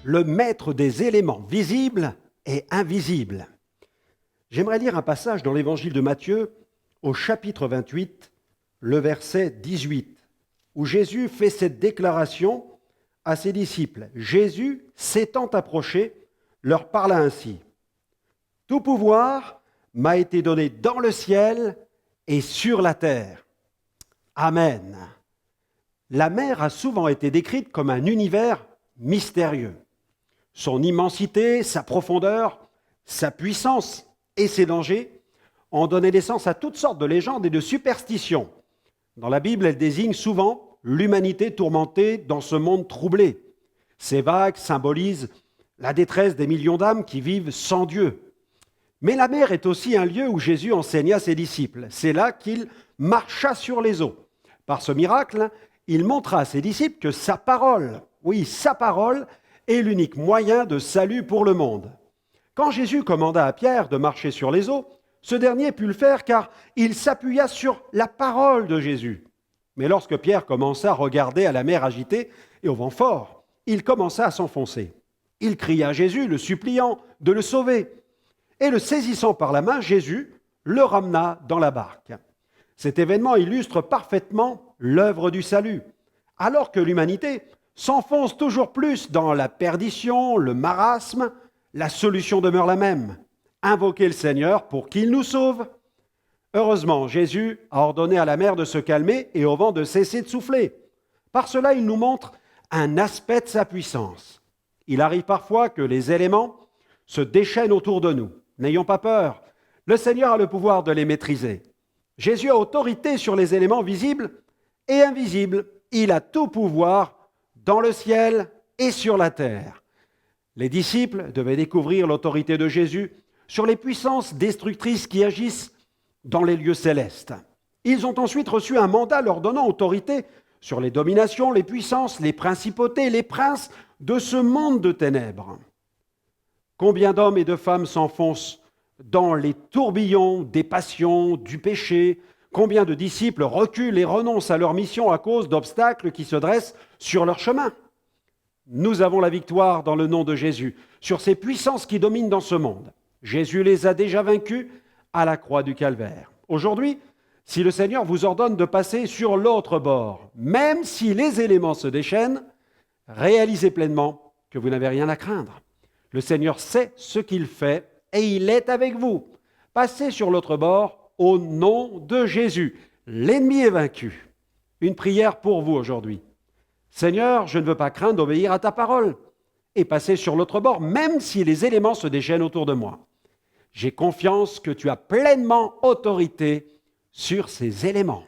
le maître des éléments visibles et invisibles. J'aimerais lire un passage dans l'évangile de Matthieu, au chapitre 28, le verset 18, où Jésus fait cette déclaration à ses disciples. Jésus, s'étant approché, leur parla ainsi. « Tout pouvoir m'a été donné dans le ciel et sur la terre. » Amen. La mer a souvent été décrite comme un univers mystérieux. Son immensité, sa profondeur, sa puissance et ses dangers ont donné naissance à toutes sortes de légendes et de superstitions. Dans la Bible, elle désigne souvent l'humanité tourmentée dans ce monde troublé. Ces vagues symbolisent la détresse des millions d'âmes qui vivent sans Dieu. Mais la mer est aussi un lieu où Jésus enseigna ses disciples. C'est là qu'il marcha sur les eaux. Par ce miracle, il montra à ses disciples que sa parole, oui, sa parole, est l'unique moyen de salut pour le monde. Quand Jésus commanda à Pierre de marcher sur les eaux, ce dernier put le faire car il s'appuya sur la parole de Jésus. Mais lorsque Pierre commença à regarder à la mer agitée et au vent fort, il commença à s'enfoncer. Il cria à Jésus, le suppliant de le sauver. Et le saisissant par la main, Jésus le ramena dans la barque. Cet événement illustre parfaitement l'œuvre du salut. Alors que l'humanité s'enfonce toujours plus dans la perdition, le marasme, la solution demeure la même. Invoquer le Seigneur pour qu'il nous sauve. Heureusement, Jésus a ordonné à la mer de se calmer et au vent de cesser de souffler. Par cela, il nous montre un aspect de sa puissance. Il arrive parfois que les éléments se déchaînent autour de nous. N'ayons pas peur. Le Seigneur a le pouvoir de les maîtriser. Jésus a autorité sur les éléments visibles et invisibles. Il a tout pouvoir dans le ciel et sur la terre. Les disciples devaient découvrir l'autorité de Jésus sur les puissances destructrices qui agissent dans les lieux célestes. Ils ont ensuite reçu un mandat leur donnant autorité sur les dominations, les puissances, les principautés, les princes de ce monde de ténèbres. Combien d'hommes et de femmes s'enfoncent dans les tourbillons des passions, du péché? Combien de disciples reculent et renoncent à leur mission à cause d'obstacles qui se dressent sur leur chemin? Nous avons la victoire dans le nom de Jésus sur ces puissances qui dominent dans ce monde. Jésus les a déjà vaincus à la croix du Calvaire. Aujourd'hui, si le Seigneur vous ordonne de passer sur l'autre bord, même si les éléments se déchaînent, réalisez pleinement que vous n'avez rien à craindre. Le Seigneur sait ce qu'il fait et il est avec vous. Passez sur l'autre bord au nom de Jésus. L'ennemi est vaincu. Une prière pour vous aujourd'hui. Seigneur, je ne veux pas craindre d'obéir à ta parole et passer sur l'autre bord, même si les éléments se déchaînent autour de moi. J'ai confiance que tu as pleinement autorité sur ces éléments.